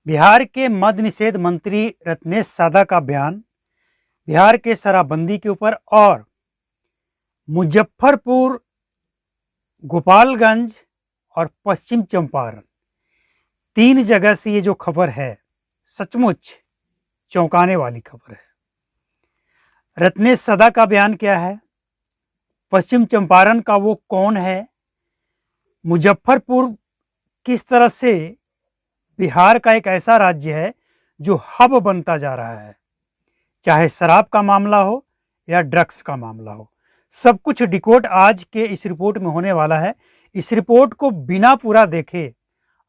बिहार के मद्य निषेध मंत्री रत्नेश सादा का बयान बिहार के शराबबंदी के ऊपर और मुजफ्फरपुर, गोपालगंज और पश्चिम चंपारण तीन जगह से ये जो खबर है सचमुच चौंकाने वाली खबर है। रत्नेश सादा का बयान क्या है, पश्चिम चंपारण का वो कौन है, मुजफ्फरपुर किस तरह से बिहार का एक ऐसा राज्य है जो हब बनता जा रहा है, चाहे शराब का मामला हो या ड्रग्स का मामला हो, सब कुछ डिकोड आज के इस रिपोर्ट में होने वाला है। इस रिपोर्ट को बिना पूरा देखे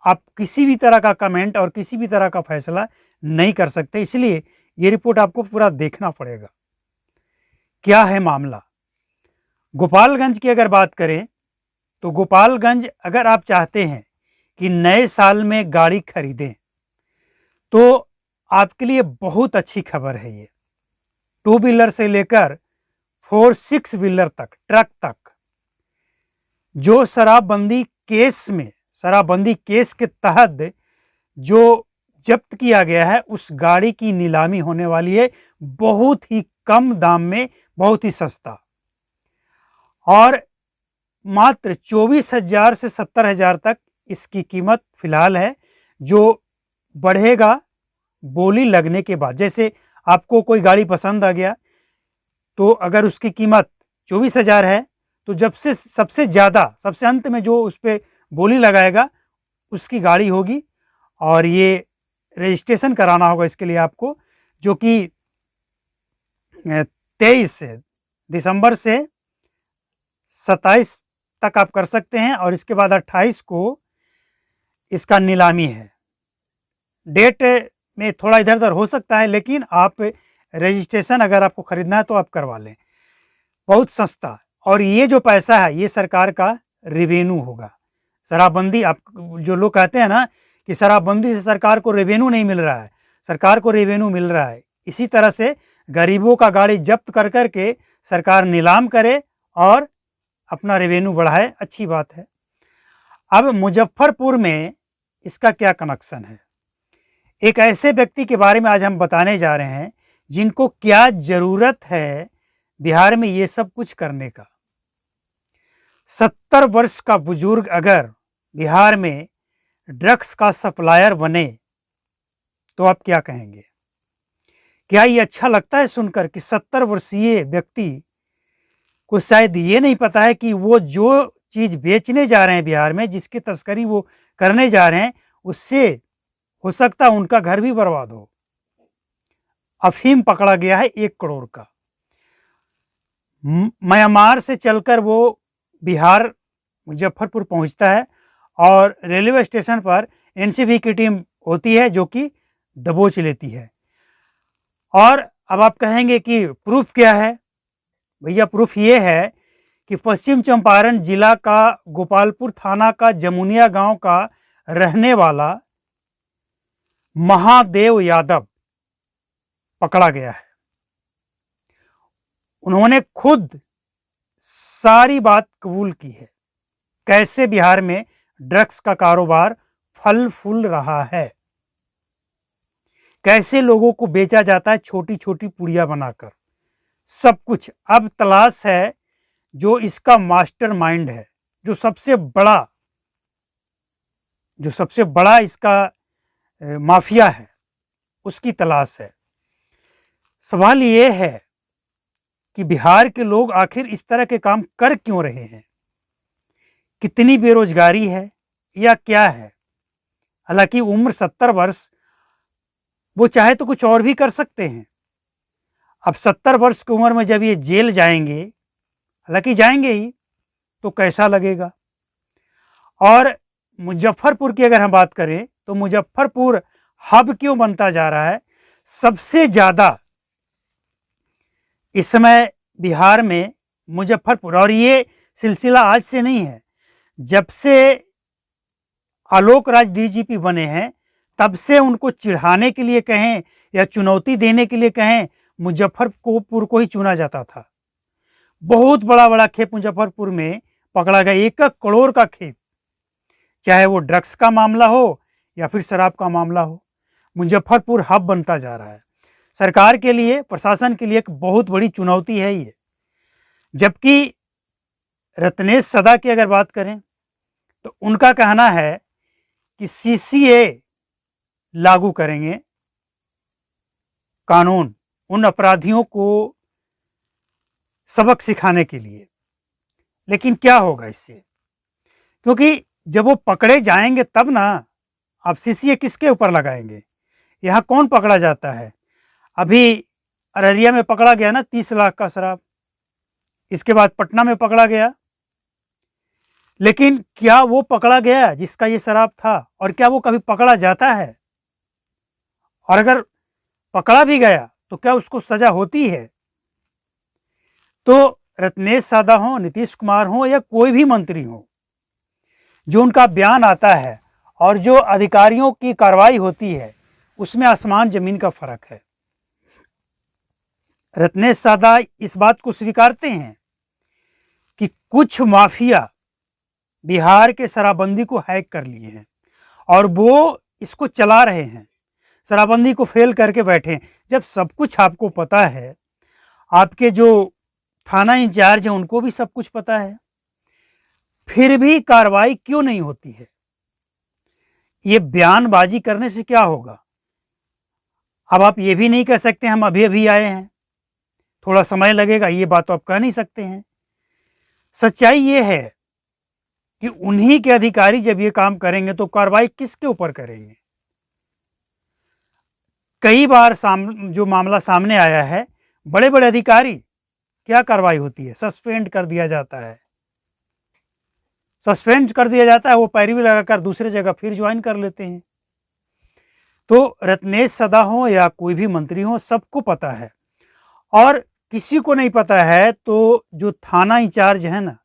आप किसी भी तरह का कमेंट और किसी भी तरह का फैसला नहीं कर सकते, इसलिए ये रिपोर्ट आपको पूरा देखना पड़ेगा। क्या है मामला? गोपालगंज की अगर बात करें तो गोपालगंज, अगर आप चाहते हैं कि नए साल में गाड़ी खरीदें तो आपके लिए बहुत अच्छी खबर है। ये 2 व्हीलर से लेकर 4-6 व्हीलर तक, ट्रक तक, जो शराबबंदी केस के तहत जो जब्त किया गया है उस गाड़ी की नीलामी होने वाली है, बहुत ही कम दाम में, बहुत ही सस्ता, और मात्र 24,000 से 70,000 तक इसकी कीमत फिलहाल है, जो बढ़ेगा बोली लगने के बाद। जैसे आपको कोई गाड़ी पसंद आ गया तो अगर उसकी कीमत 24,000 है तो जब से सबसे ज़्यादा, सबसे अंत में जो उस पर बोली लगाएगा उसकी गाड़ी होगी, और ये रजिस्ट्रेशन कराना होगा इसके लिए आपको, जो कि 23 दिसंबर से 27 तक आप कर सकते हैं, और इसके बाद 28 को इसका नीलामी है। डेट में थोड़ा इधर उधर हो सकता है, लेकिन आप रजिस्ट्रेशन अगर आपको खरीदना है तो आप करवा लें, बहुत सस्ता। और ये जो पैसा है ये सरकार का रेवेन्यू होगा। शराबबंदी, आप जो लोग कहते हैं ना कि शराबबंदी से सरकार को रेवेन्यू नहीं मिल रहा है, सरकार को रेवेन्यू मिल रहा है। इसी तरह से गरीबों का गाड़ी जब्त कर करके सरकार नीलाम करे और अपना रेवेन्यू बढ़ाए, अच्छी बात है। अब मुजफ्फरपुर में इसका क्या कनेक्शन है? एक ऐसे व्यक्ति के बारे में आज हम बताने जा रहे हैं जिनको क्या जरूरत है बिहार में ये सब कुछ करने का। 70 वर्ष का बुजुर्ग अगर बिहार में ड्रग्स का सप्लायर बने तो आप क्या कहेंगे? क्या ये अच्छा लगता है सुनकर कि 70 वर्षीय व्यक्ति को शायद ये नहीं पता है कि वो जो चीज बेचने जा रहे हैं बिहार में, जिसकी तस्करी वो करने जा रहे हैं, उससे हो सकता है उनका घर भी बर्बाद हो। अफीम पकड़ा गया है 1 करोड़ का, म्यांमार से चलकर वो बिहार मुजफ्फरपुर पहुंचता है, और रेलवे स्टेशन पर एनसीबी की टीम होती है जो कि दबोच लेती है। और अब आप कहेंगे कि प्रूफ क्या है? भैया, प्रूफ ये है कि पश्चिम चंपारण जिला का गोपालपुर थाना का जमुनिया गांव का रहने वाला महादेव यादव पकड़ा गया है। उन्होंने खुद सारी बात कबूल की है, कैसे बिहार में ड्रग्स का कारोबार फल फूल रहा है, कैसे लोगों को बेचा जाता है छोटी छोटी पुड़िया बनाकर, सब कुछ। अब तलाश है जो इसका मास्टरमाइंड है, जो सबसे बड़ा इसका माफिया है, उसकी तलाश है। सवाल ये है कि बिहार के लोग आखिर इस तरह के काम कर क्यों रहे हैं? कितनी बेरोजगारी है या क्या है? हालांकि उम्र 70 वर्ष, वो चाहे तो कुछ और भी कर सकते हैं। अब 70 वर्ष की उम्र में जब ये जेल जाएंगे, हालांकि जाएंगे ही, तो कैसा लगेगा? और मुजफ्फरपुर की अगर हम बात करें तो मुजफ्फरपुर हब क्यों बनता जा रहा है? सबसे ज्यादा इस समय बिहार में मुजफ्फरपुर, और ये सिलसिला आज से नहीं है, जब से आलोक राज डीजीपी बने हैं तब से उनको चिढ़ाने के लिए कहें या चुनौती देने के लिए कहें, मुजफ्फरपुर को ही चुना जाता था। बहुत बड़ा बड़ा खेप मुजफ्फरपुर में पकड़ा गया, 1 करोड़ का खेप, चाहे वो ड्रग्स का मामला हो या फिर शराब का मामला हो। मुजफ्फरपुर हब बनता जा रहा है। सरकार के लिए, प्रशासन के लिए एक बहुत बड़ी चुनौती है ये। जबकि रत्नेश सदा की अगर बात करें तो उनका कहना है कि सीसीए लागू करेंगे, कानून उन अपराधियों को सबक सिखाने के लिए। लेकिन क्या होगा इससे? क्योंकि जब वो पकड़े जाएंगे तब ना, आप सीसीए किसके ऊपर लगाएंगे? यहाँ कौन पकड़ा जाता है? अभी अररिया में पकड़ा गया ना 30 लाख का शराब, इसके बाद पटना में पकड़ा गया। लेकिन क्या वो पकड़ा गया जिसका ये शराब था? और क्या वो कभी पकड़ा जाता है? और अगर पकड़ा भी गया तो क्या उसको सजा होती है? तो रत्नेश सादा हो, नीतीश कुमार हो या कोई भी मंत्री हो, जो उनका बयान आता है और जो अधिकारियों की कार्रवाई होती है, उसमें आसमान जमीन का फर्क है। रत्नेश सादा इस बात को स्वीकारते हैं कि कुछ माफिया बिहार के शराबबंदी को हैक कर लिए हैं और वो इसको चला रहे हैं, शराबबंदी को फेल करके बैठे हैं। जब सब कुछ आपको पता है, आपके जो थाना इंचार्ज हैं उनको भी सब कुछ पता है, फिर भी कार्रवाई क्यों नहीं होती है? ये बयानबाजी करने से क्या होगा? अब आप ये भी नहीं कह सकते हम अभी अभी आए हैं, थोड़ा समय लगेगा, ये बात तो आप कह नहीं सकते हैं। सच्चाई ये है कि उन्हीं के अधिकारी जब ये काम करेंगे तो कार्रवाई किसके ऊपर करेंगे? कई बार जो मामला सामने आया है, बड़े बड़े अधिकारी, क्या कार्रवाई होती है? सस्पेंड कर दिया जाता है, सस्पेंड कर दिया जाता है, वो पैरवी लगाकर दूसरे जगह फिर ज्वाइन कर लेते हैं। तो रत्नेश सदा हो या कोई भी मंत्री हो, सबको पता है। और किसी को नहीं पता है तो जो थाना इंचार्ज है ना,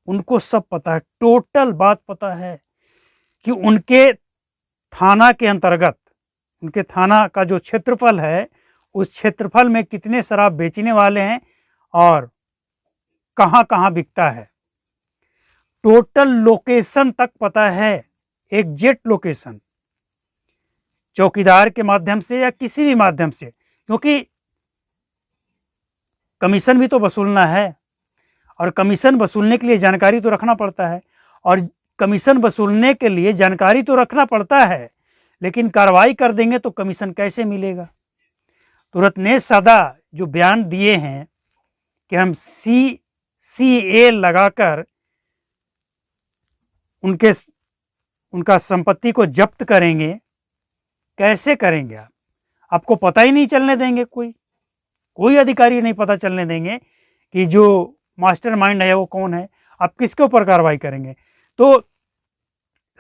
उनको सब पता है, टोटल बात पता है कि उनके थाना के अंतर्गत, उनके थाना का जो क्षेत्रफल है, उस क्षेत्रफल में कितने शराब बेचने वाले हैं और कहाँ कहाँ बिकता है। टोटल लोकेशन तक पता है, एग्जैक्ट लोकेशन, चौकीदार के माध्यम से या किसी भी माध्यम से, क्योंकि कमीशन भी तो वसूलना है और कमीशन वसूलने के लिए जानकारी तो रखना पड़ता है, और कमीशन वसूलने के लिए जानकारी तो रखना पड़ता है, लेकिन कार्रवाई कर देंगे तो कमीशन कैसे मिलेगा? तो रत्नेश सादा जो बयान दिए हैं कि हम सीसीए लगाकर उनका संपत्ति को जब्त करेंगे, कैसे करेंगे आप? आपको पता ही नहीं चलने देंगे, कोई अधिकारी नहीं पता चलने देंगे कि जो मास्टरमाइंड है वो कौन है। आप किसके ऊपर कार्रवाई करेंगे? तो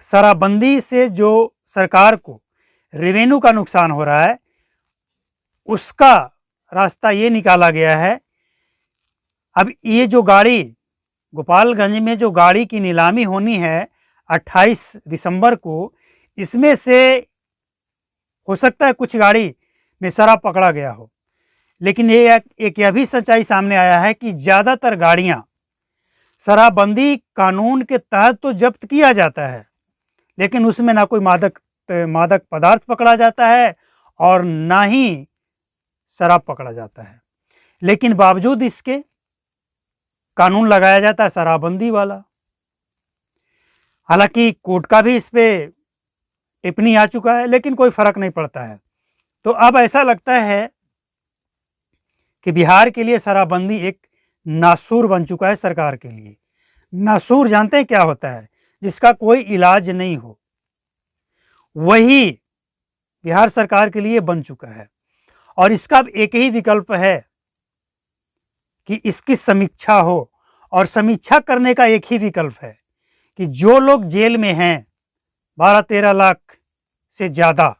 शराबबंदी से जो सरकार को रेवेन्यू का नुकसान हो रहा है, उसका रास्ता ये निकाला गया है। अब ये जो गाड़ी, गोपालगंज में जो गाड़ी की नीलामी होनी है 28 दिसंबर को, इसमें से हो सकता है कुछ गाड़ी में शराब पकड़ा गया हो, लेकिन ये एक यह भी सच्चाई सामने आया है कि ज़्यादातर गाड़ियां शराबबंदी कानून के तहत तो जब्त किया जाता है, लेकिन उसमें ना कोई मादक पदार्थ पकड़ा जाता है और ना ही शराब पकड़ा जाता है। लेकिन बावजूद इसके कानून लगाया जाता है शराबबंदी वाला। हालांकि कोर्ट का भी इस पे टिप्पणी आ चुका है, लेकिन कोई फर्क नहीं पड़ता है। तो अब ऐसा लगता है कि बिहार के लिए शराबबंदी एक नासूर बन चुका है सरकार के लिए। नासूर जानते हैं क्या होता है? जिसका कोई इलाज नहीं हो, वही बिहार सरकार के लिए बन चुका है। और इसका एक ही विकल्प है कि इसकी समीक्षा हो, और समीक्षा करने का एक ही विकल्प है कि जो लोग जेल में हैं 12-13 लाख से ज्यादा,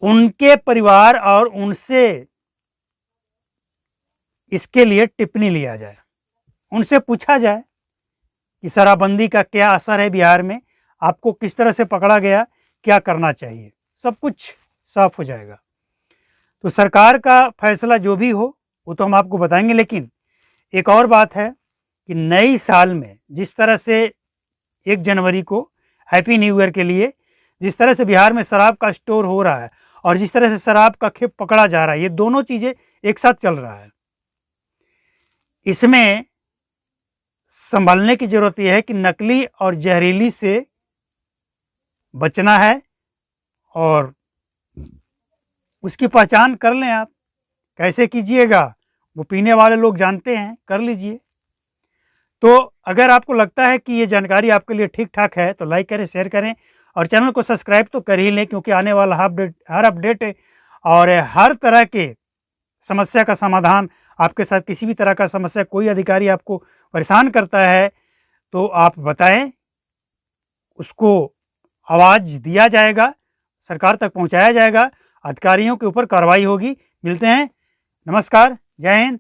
उनके परिवार और उनसे इसके लिए टिप्पणी लिया जाए, उनसे पूछा जाए कि शराबबंदी का क्या असर है बिहार में, आपको किस तरह से पकड़ा गया, क्या करना चाहिए, सब कुछ साफ हो जाएगा। तो सरकार का फैसला जो भी हो वो तो हम आपको बताएंगे। लेकिन एक और बात है कि नई साल में जिस तरह से 1 जनवरी को हैप्पी न्यू ईयर के लिए जिस तरह से बिहार में शराब का स्टोर हो रहा है और जिस तरह से शराब का खेप पकड़ा जा रहा है, ये दोनों चीज़ें एक साथ चल रहा है। इसमें संभलने की ज़रूरत यह है कि नकली और जहरीली से बचना है और उसकी पहचान कर लें आप। कैसे कीजिएगा वो पीने वाले लोग जानते हैं, कर लीजिए। तो अगर आपको लगता है कि ये जानकारी आपके लिए ठीक ठाक है तो लाइक करें, शेयर करें और चैनल को सब्सक्राइब तो कर ही लें, क्योंकि आने वाला हर अपडेट और हर तरह के समस्या का समाधान, आपके साथ किसी भी तरह का समस्या, कोई अधिकारी आपको परेशान करता है तो आप बताएं, उसको आवाज़ दिया जाएगा, सरकार तक पहुंचाया जाएगा, अधिकारियों के ऊपर कार्रवाई होगी। मिलते हैं, नमस्कार, जय हिंद।